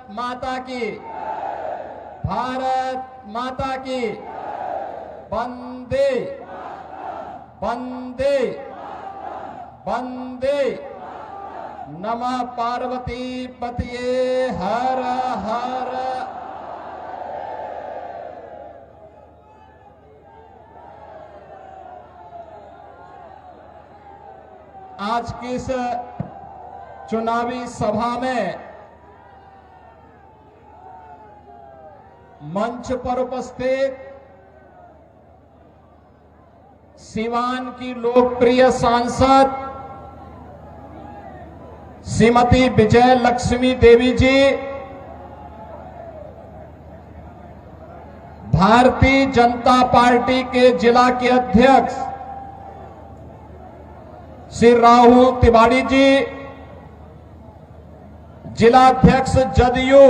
माता की, भारत माता की, वंदे वंदे वंदे। नमः पार्वती पतये हर हर। आज की इस चुनावी सभा में मंच पर उपस्थित सीवान की लोकप्रिय सांसद श्रीमती विजय लक्ष्मी देवी जी, भारतीय जनता पार्टी के जिला के अध्यक्ष श्री राहुल तिवारी जी, जिलाध्यक्ष जदयू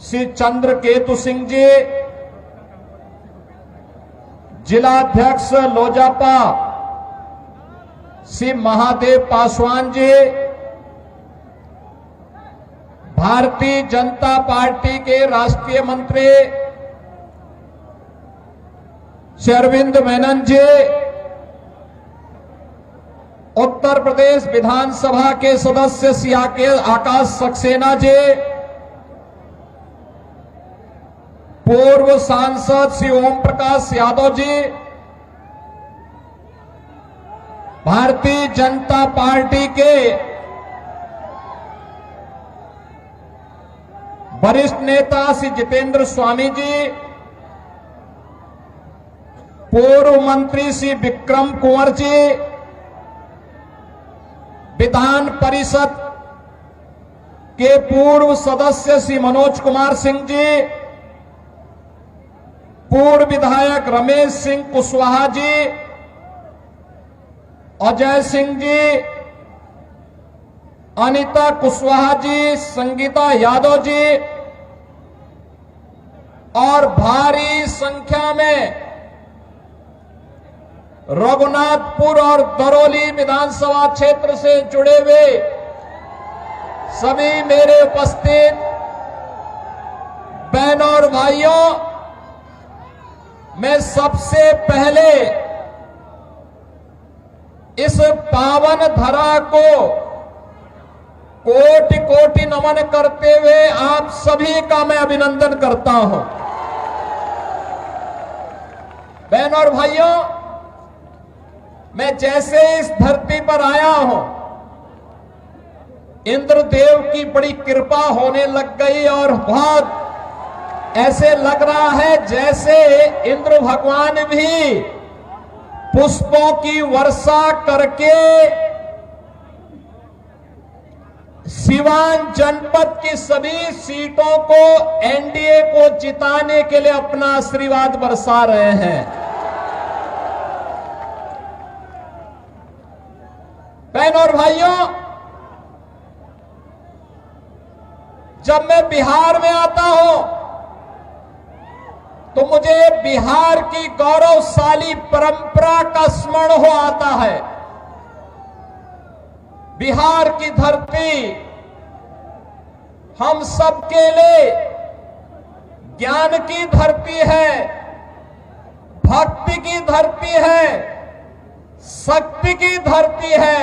श्री चंद्रकेतु सिंह जी, जिलाध्यक्ष लोजपा श्री महादेव पासवान जी, भारतीय जनता पार्टी के राष्ट्रीय मंत्री श्री अरविंद मेनन जी, उत्तर प्रदेश विधानसभा के सदस्य श्री आकाश सक्सेना जी, पूर्व सांसद श्री ओम प्रकाश यादव जी, भारतीय जनता पार्टी के वरिष्ठ नेता श्री जितेंद्र स्वामी जी, पूर्व मंत्री श्री विक्रम कुंवर जी, विधान परिषद के पूर्व सदस्य श्री मनोज कुमार सिंह जी, पूर्व विधायक रमेश सिंह कुशवाहा जी, अजय सिंह जी, अनिता कुशवाहा जी, संगीता यादव जी और भारी संख्या में रघुनाथपुर और दरौली विधानसभा क्षेत्र से जुड़े हुए सभी मेरे उपस्थित बहनों और भाइयों, मैं सबसे पहले इस पावन धरा को कोटि कोटि नमन करते हुए आप सभी का मैं अभिनंदन करता हूं। बहनों और भाइयों, मैं जैसे इस धरती पर आया हूं, इंद्रदेव की बड़ी कृपा होने लग गई और बहुत ऐसे लग रहा है जैसे इंद्र भगवान भी पुष्पों की वर्षा करके सीवान जनपद की सभी सीटों को एनडीए को जिताने के लिए अपना आशीर्वाद बरसा रहे हैं। बहनों और भाइयों, जब मैं बिहार में आता हूं तो मुझे बिहार की गौरवशाली परंपरा का स्मरण हो आता है। बिहार की धरती हम सबके लिए ज्ञान की धरती है, भक्ति की धरती है, शक्ति की धरती है,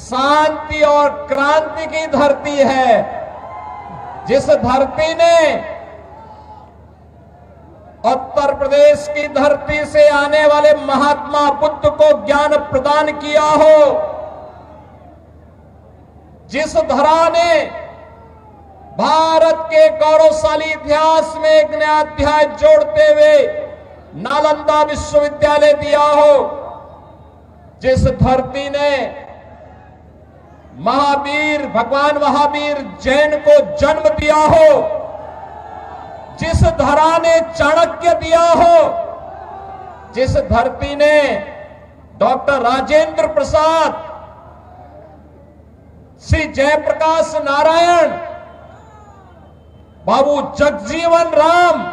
शांति और क्रांति की धरती है। जिस धरती ने उत्तर प्रदेश की धरती से आने वाले महात्मा बुद्ध को ज्ञान प्रदान किया हो, जिस धरा ने भारत के गौरवशाली इतिहास में एक नया अध्याय जोड़ते हुए नालंदा विश्वविद्यालय दिया हो, जिस धरती ने महावीर भगवान महावीर जैन को जन्म दिया हो, जिस धरा ने चाणक्य दिया हो, जिस धरती ने डॉक्टर राजेंद्र प्रसाद, श्री जयप्रकाश नारायण, बाबू जगजीवन राम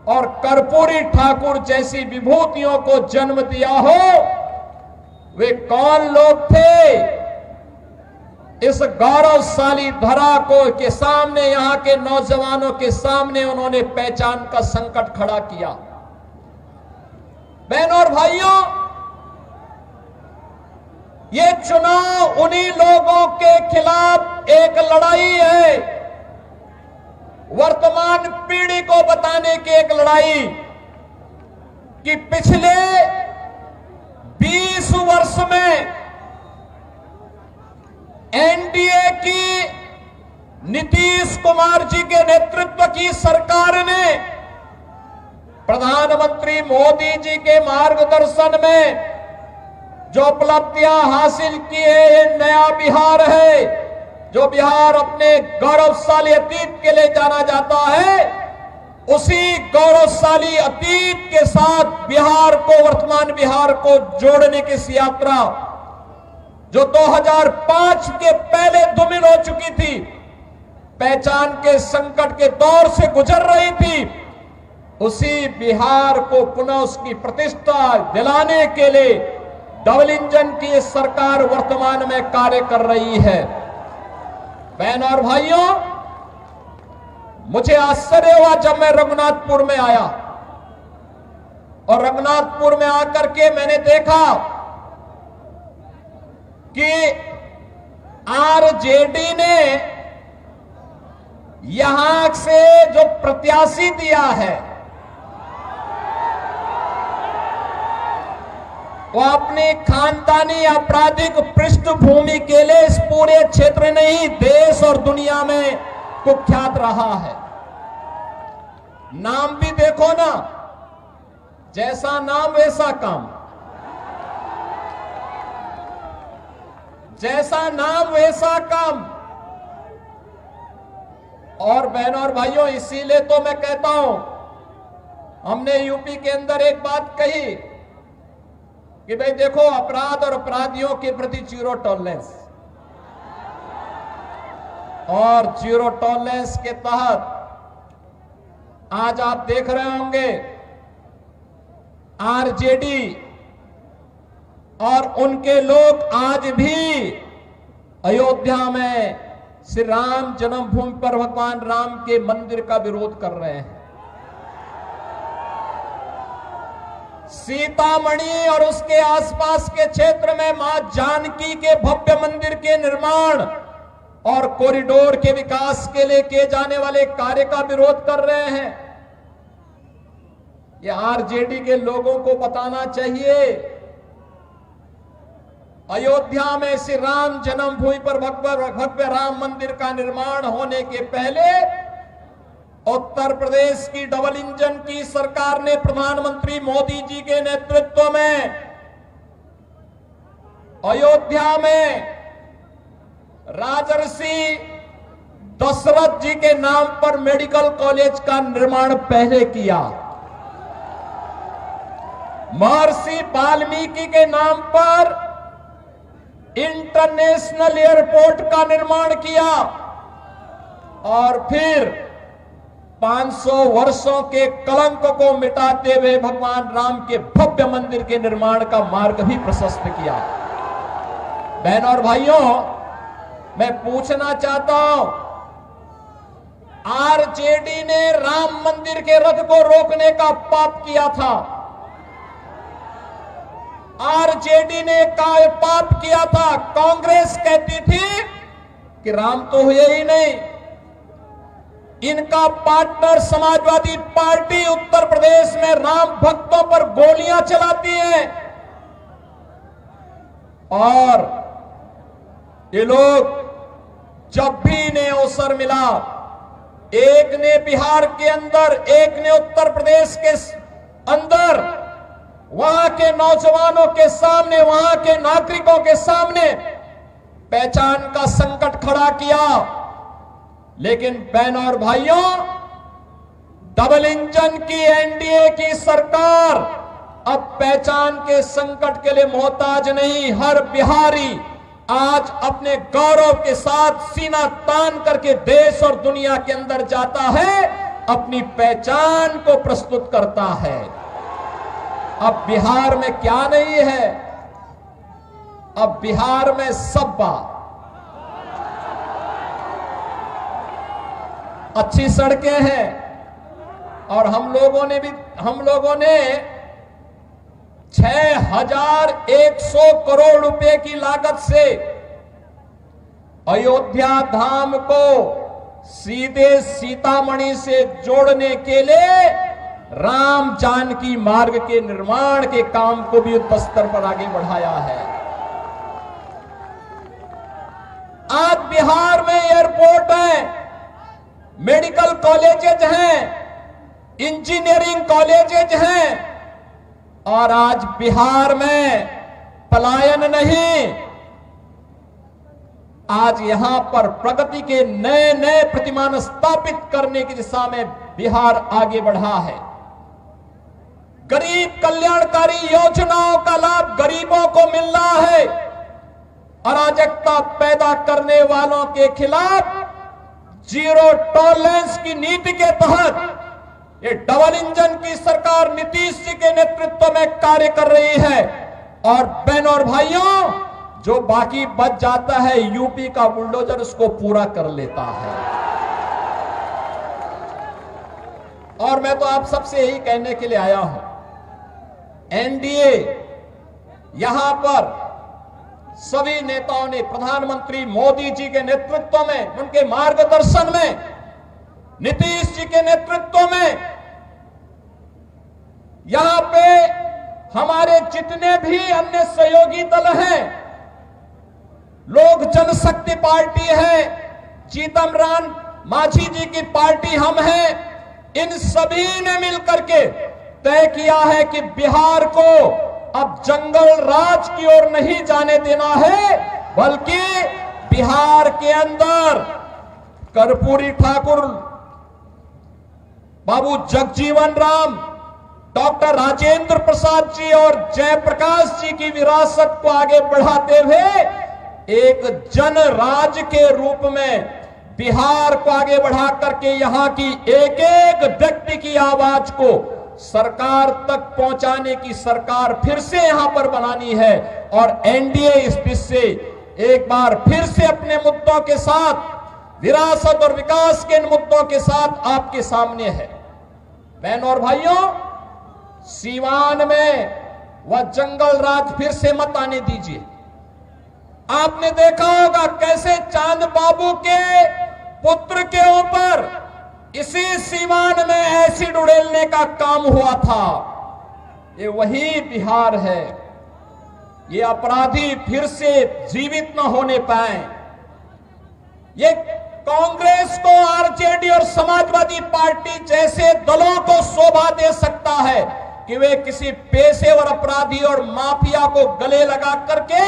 और कर्पूरी ठाकुर जैसी विभूतियों को जन्म दिया हो, वे कौन लोग थे? इस गौरवशाली धरा को के सामने, यहां के नौजवानों के सामने उन्होंने पहचान का संकट खड़ा किया। बहनों और भाइयों, ये चुनाव उन्हीं लोगों के खिलाफ एक लड़ाई है, वर्तमान पीढ़ी को बताने की एक लड़ाई कि पिछले 20 वर्ष में एनडीए की नीतीश कुमार जी के नेतृत्व की सरकार ने प्रधानमंत्री मोदी जी के मार्गदर्शन में जो उपलब्धियां हासिल की है, ये नया बिहार है। जो बिहार अपने गौरवशाली अतीत के लिए जाना जाता है, उसी गौरवशाली अतीत के साथ बिहार को, वर्तमान बिहार को जोड़ने की इस यात्रा जो 2005 के पहले धूमिल हो चुकी थी, पहचान के संकट के दौर से गुजर रही थी, उसी बिहार को पुनः उसकी प्रतिष्ठा दिलाने के लिए डबल इंजन की सरकार वर्तमान में कार्य कर रही है। बहनों और भाइयों, मुझे आश्चर्य हुआ जब मैं रघुनाथपुर में आया और रघुनाथपुर में आकर के मैंने देखा कि आरजेडी ने यहां से जो प्रत्याशी दिया है वो अपनी खानदानी आपराधिक पृष्ठभूमि के लिए इस पूरे क्षेत्र नहीं, देश और दुनिया में कुख्यात रहा है। नाम भी देखो ना, जैसा नाम वैसा काम, जैसा नाम वैसा काम। और बहनों और भाइयों, इसीलिए तो मैं कहता हूं, हमने यूपी के अंदर एक बात कही कि भाई देखो, अपराध और अपराधियों के प्रति जीरो टॉलरेंस, और जीरो टॉलरेंस के तहत आज आप देख रहे होंगे आरजेडी और उनके लोग आज भी अयोध्या में श्री राम जन्मभूमि पर भगवान राम के मंदिर का विरोध कर रहे हैं। सीतामढ़ी और उसके आसपास के क्षेत्र में मां जानकी के भव्य मंदिर के निर्माण और कॉरिडोर के विकास के लिए किए जाने वाले कार्य का विरोध कर रहे हैं। ये आरजेडी के लोगों को बताना चाहिए, अयोध्या में श्री राम जन्मभूमि पर भव्य राम मंदिर का निर्माण होने के पहले उत्तर प्रदेश की डबल इंजन की सरकार ने प्रधानमंत्री मोदी जी के नेतृत्व में अयोध्या में राजर्षि दशरथ जी के नाम पर मेडिकल कॉलेज का निर्माण पहले किया, महर्षि वाल्मीकि के नाम पर इंटरनेशनल एयरपोर्ट का निर्माण किया, और फिर 500 वर्षों के कलंक को मिटाते हुए भगवान राम के भव्य मंदिर के निर्माण का मार्ग भी प्रशस्त किया। बहनों और भाइयों, मैं पूछना चाहता हूं, आरजेडी ने राम मंदिर के रथ को रोकने का पाप किया था, आरजेडी ने पाप किया था। कांग्रेस कहती थी कि राम तो हुए ही नहीं, इनका पार्टनर समाजवादी पार्टी उत्तर प्रदेश में राम भक्तों पर गोलियां चलाती है, और ये लोग जब भी इन्हें अवसर मिला, एक ने बिहार के अंदर, एक ने उत्तर प्रदेश के अंदर, वहां के नौजवानों के सामने, वहां के नागरिकों के सामने पहचान का संकट खड़ा किया। लेकिन बहनों और भाइयों, डबल इंजन की एनडीए की सरकार अब पहचान के संकट के लिए मोहताज नहीं। हर बिहारी आज अपने गौरव के साथ सीना तान करके देश और दुनिया के अंदर जाता है, अपनी पहचान को प्रस्तुत करता है। अब बिहार में क्या नहीं है, अब बिहार में सब्बा, अच्छी सड़कें हैं, और हम लोगों ने 6100 करोड़ रुपए की लागत से अयोध्या धाम को सीधे सीतामढ़ी से जोड़ने के लिए राम जानकी मार्ग के निर्माण के काम को भी युद्ध स्तर पर आगे बढ़ाया है। आज बिहार में एयरपोर्ट है, मेडिकल कॉलेजेज हैं, इंजीनियरिंग कॉलेजेज हैं, और आज बिहार में पलायन नहीं, आज यहां पर प्रगति के नए नए प्रतिमान स्थापित करने की दिशा में बिहार आगे बढ़ा है। गरीब कल्याणकारी योजनाओं का लाभ गरीबों को मिल रहा है। अराजकता पैदा करने वालों के खिलाफ जीरो टॉलरेंस की नीति के तहत ये डबल इंजन की सरकार नीतीश जी के नेतृत्व में कार्य कर रही है। और बहनों और भाइयों, जो बाकी बच जाता है यूपी का बुलडोजर उसको पूरा कर लेता है। और मैं तो आप सबसे यही कहने के लिए आया हूं, एनडीए यहां पर सभी नेताओं ने प्रधानमंत्री मोदी जी के नेतृत्व में, उनके मार्गदर्शन में, नीतीश जी के नेतृत्व में, यहां पे हमारे जितने भी अन्य सहयोगी दल हैं, लोक जनशक्ति पार्टी है, जीतन राम मांझी जी की पार्टी हम हैं, इन सभी ने मिलकर के तय किया है कि बिहार को अब जंगल राज की ओर नहीं जाने देना है, बल्कि बिहार के अंदर कर्पूरी ठाकुर, बाबू जगजीवन राम, डॉक्टर राजेंद्र प्रसाद जी और जयप्रकाश जी की विरासत को आगे बढ़ाते हुए एक जन राज के रूप में बिहार को आगे बढ़ा करके यहां की एक एक व्यक्ति की आवाज को सरकार तक पहुंचाने की सरकार फिर से यहां पर बनानी है। और एनडीए इस दिशा से एक बार फिर से अपने मुद्दों के साथ, विरासत और विकास के इन मुद्दों के साथ आपके सामने है। बहनों और भाइयों, सीवान में वह जंगल राज फिर से मत आने दीजिए। आपने देखा होगा कैसे चांद बाबू के पुत्र के ऊपर इसी सीवान में एसिड उड़ेलने का काम हुआ था। ये वही बिहार है। ये अपराधी फिर से जीवित न होने पाए। ये कांग्रेस को, आरजेडी और समाजवादी पार्टी जैसे दलों को शोभा दे सकता है कि वे किसी पेशेवर अपराधी और माफिया को गले लगा करके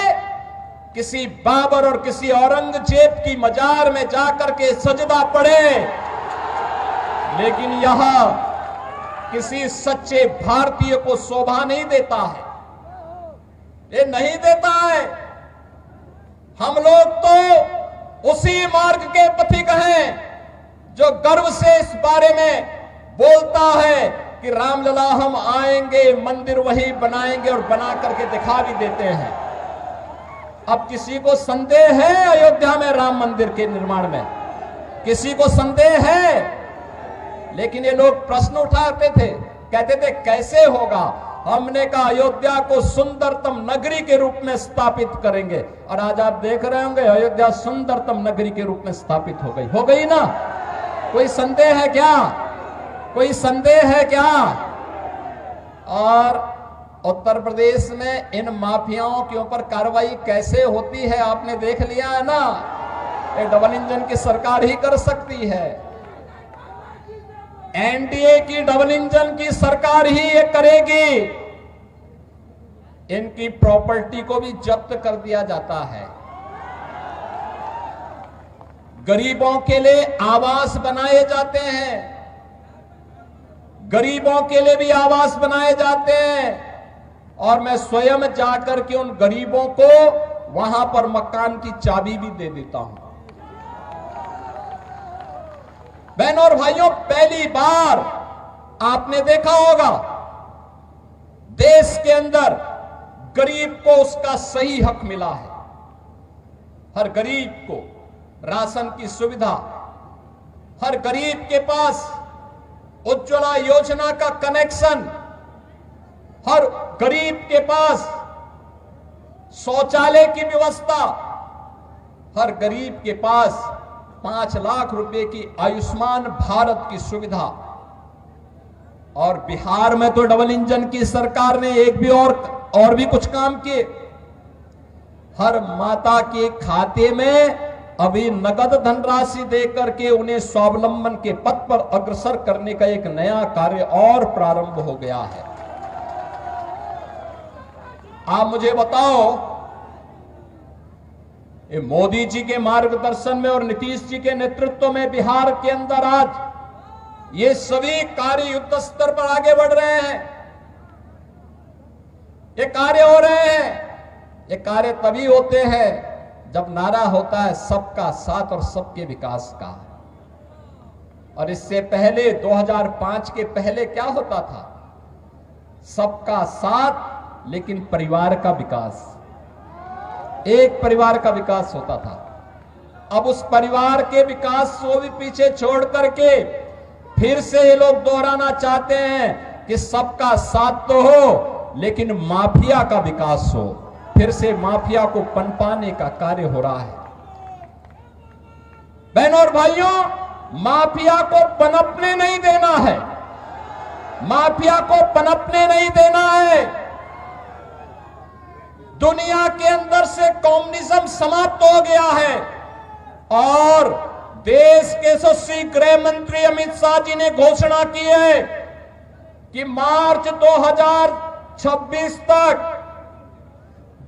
किसी बाबर और किसी औरंगजेब की मजार में जाकर के सजदा पड़े, लेकिन यहां किसी सच्चे भारतीय को शोभा नहीं देता है। ये नहीं देता है। हम लोग तो उसी मार्ग के पथिक हैं जो गर्व से इस बारे में बोलता है कि रामलला हम आएंगे, मंदिर वही बनाएंगे और बना करके दिखा भी देते हैं। अब किसी को संदेह है अयोध्या में राम मंदिर के निर्माण में? किसी को संदेह है? लेकिन ये लोग प्रश्न उठाते थे, कहते थे कैसे होगा। हमने कहा अयोध्या को सुंदरतम नगरी के रूप में स्थापित करेंगे, और आज आप देख रहे होंगे अयोध्या सुंदरतम नगरी के रूप में स्थापित हो गई ना। कोई संदेह है क्या? कोई संदेह है क्या? और उत्तर प्रदेश में इन माफियाओं के ऊपर कार्रवाई कैसे होती है आपने देख लिया है ना। ये डबल इंजन की सरकार ही कर सकती है। एनडीए की डबल इंजन की सरकार ही ये करेगी। इनकी प्रॉपर्टी को भी जब्त कर दिया जाता है। गरीबों के लिए आवास बनाए जाते हैं, गरीबों के लिए भी आवास बनाए जाते हैं, और मैं स्वयं जाकर के उन गरीबों को वहां पर मकान की चाबी भी दे देता हूं। बहनों और भाइयों, पहली बार आपने देखा होगा देश के अंदर गरीब को उसका सही हक मिला है। हर गरीब को राशन की सुविधा, हर गरीब के पास उज्ज्वला योजना का कनेक्शन, हर गरीब के पास शौचालय की व्यवस्था, हर गरीब के पास 5 लाख रुपए की आयुष्मान भारत की सुविधा। और बिहार में तो डबल इंजन की सरकार ने एक भी और भी कुछ काम किए। हर माता के खाते में अभी नगद धनराशि देकर के उन्हें स्वावलंबन के पथ पर अग्रसर करने का एक नया कार्य और प्रारंभ हो गया है। आप मुझे बताओ, ये मोदी जी के मार्गदर्शन में और नीतीश जी के नेतृत्व में बिहार के अंदर आज ये सभी कार्य युद्ध स्तर पर आगे बढ़ रहे हैं। ये कार्य हो रहे हैं। ये कार्य तभी होते हैं जब नारा होता है सबका साथ और सबके विकास का। और इससे पहले 2005 के पहले क्या होता था? सबका साथ लेकिन परिवार का विकास, एक परिवार का विकास होता था। अब उस परिवार के विकास को भी पीछे छोड़ करके फिर से ये लोग दोहराना चाहते हैं कि सबका साथ तो हो लेकिन माफिया का विकास हो। फिर से माफिया को पनपाने का कार्य हो रहा है। बहनों और भाइयों, माफिया को पनपने नहीं देना है। माफिया को पनपने नहीं देना है। दुनिया के अंदर से कम्युनिज्म समाप्त हो गया है और देश के यशस्वी गृह मंत्री अमित शाह जी ने घोषणा की है कि मार्च 2026 तक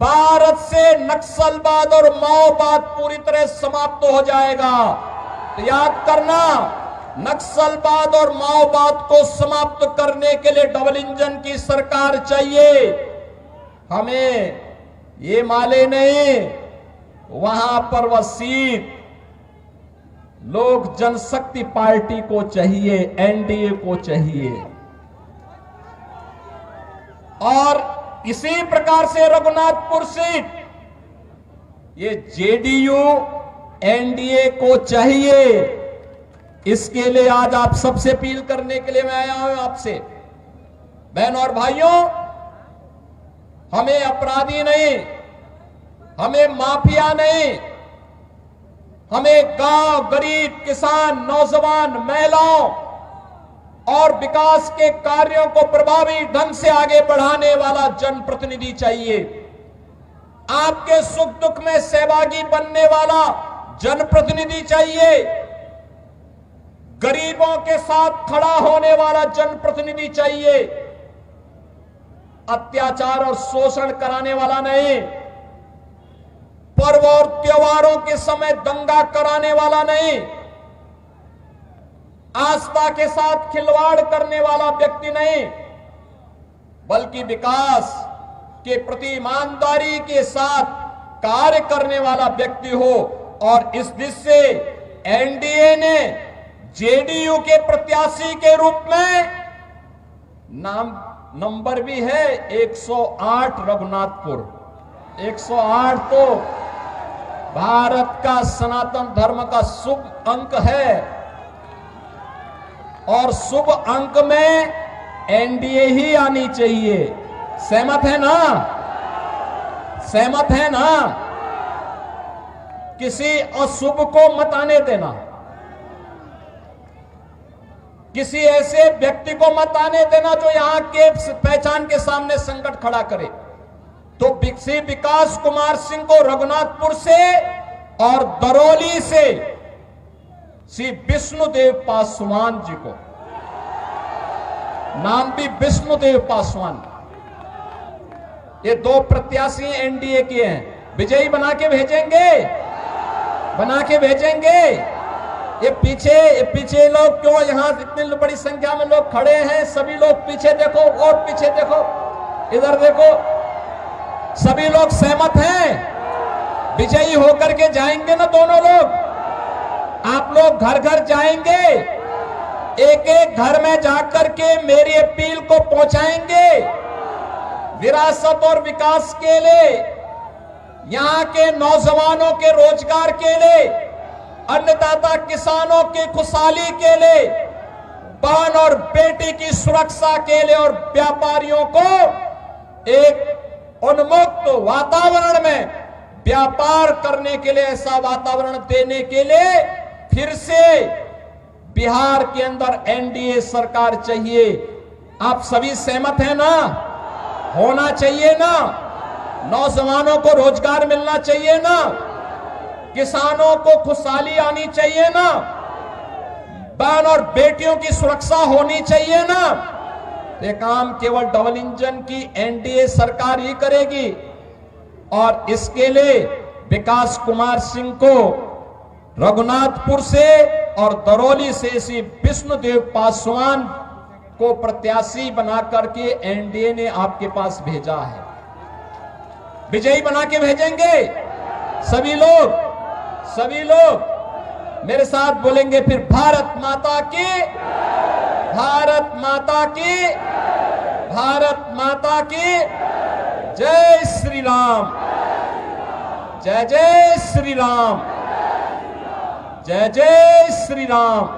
भारत से नक्सलवाद और माओवाद पूरी तरह समाप्त हो जाएगा। तो याद करना, नक्सलवाद और माओवाद को समाप्त करने के लिए डबल इंजन की सरकार चाहिए। हमें ये माले नहीं, वहां पर वह सीट लोक जनशक्ति पार्टी को चाहिए, एनडीए को चाहिए। और इसी प्रकार से रघुनाथपुर सीट ये जेडीयू एनडीए को चाहिए। इसके लिए आज आप सबसे अपील करने के लिए मैं आया हूं आपसे। बहनों और भाइयों, हमें अपराधी नहीं, हमें माफिया नहीं, हमें गांव, गरीब, किसान, नौजवान, महिलाओं और विकास के कार्यों को प्रभावी ढंग से आगे बढ़ाने वाला जनप्रतिनिधि चाहिए। आपके सुख दुख में सहभागी बनने वाला जनप्रतिनिधि चाहिए। गरीबों के साथ खड़ा होने वाला जनप्रतिनिधि चाहिए। अत्याचार और शोषण कराने वाला नहीं, पर्व और त्योहारों के समय दंगा कराने वाला नहीं, आस्था के साथ खिलवाड़ करने वाला व्यक्ति नहीं, बल्कि विकास के प्रति ईमानदारी के साथ कार्य करने वाला व्यक्ति हो। और इस दिशा से एनडीए ने जेडीयू के प्रत्याशी के रूप में नंबर भी है 108 रघुनाथपुर। 108 तो भारत का सनातन धर्म का शुभ अंक है और शुभ अंक में एनडीए ही आनी चाहिए। सहमत है ना? सहमत है ना? किसी अशुभ को मत आने देना, किसी ऐसे व्यक्ति को मत आने देना जो यहां के पहचान के सामने संकट खड़ा करे। तो श्री विकास कुमार सिंह को रघुनाथपुर से और दरौली से श्री विष्णुदेव पासवान जी को, नाम भी विष्णुदेव पासवान, ये 2 प्रत्याशी एनडीए के हैं। विजयी बना के भेजेंगे, बना के भेजेंगे। ये पीछे लोग क्यों, यहां इतनी बड़ी संख्या में लोग खड़े हैं, सभी लोग पीछे देखो और पीछे देखो, इधर देखो, सभी लोग सहमत हैं। विजयी होकर के जाएंगे ना दोनों लोग। आप लोग घर घर जाएंगे, एक एक घर में जाकर के मेरी अपील को पहुंचाएंगे। विरासत और विकास के लिए, यहां के नौजवानों के रोजगार के लिए अन्नदाता किसानों की खुशहाली के लिए, बहन और बेटी की सुरक्षा के लिए और व्यापारियों को एक उन्मुक्त वातावरण में व्यापार करने के लिए ऐसा वातावरण देने के लिए फिर से बिहार के अंदर एनडीए सरकार चाहिए। आप सभी सहमत हैं ना? होना चाहिए ना? नौजवानों को रोजगार मिलना चाहिए ना? किसानों को खुशहाली आनी चाहिए ना? बहन और बेटियों की सुरक्षा होनी चाहिए ना? ये काम केवल डबल इंजन की एनडीए सरकार ही करेगी और इसके लिए विकास कुमार सिंह को रघुनाथपुर से और दरौली से श्री विष्णुदेव पासवान को प्रत्याशी बना करके एनडीए ने आपके पास भेजा है। विजयी बना के भेजेंगे। सभी लोग मेरे साथ बोलेंगे फिर, भारत माता की, भारत माता की, भारत माता की जय श्री राम, जय जय श्री राम, जय जय श्री राम।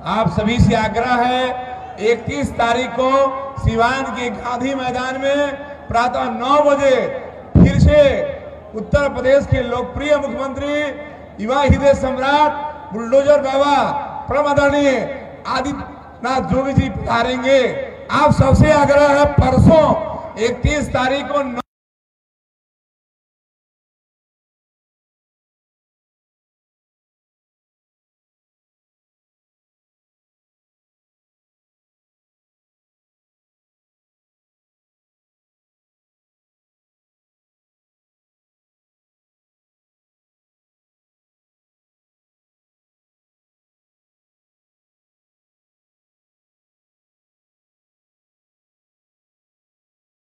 आप सभी से आग्रह है, 31 तारीख को सिवान के गांधी मैदान में प्रातः 9 बजे फिर से उत्तर प्रदेश के लोकप्रिय मुख्यमंत्री, युवा हृदय सम्राट, बुलडोजर बाबा परम आदरणीय आदित्यनाथ जोगी जी पधारेंगे। आप सबसे आग्रह है, परसों 31 तारीख को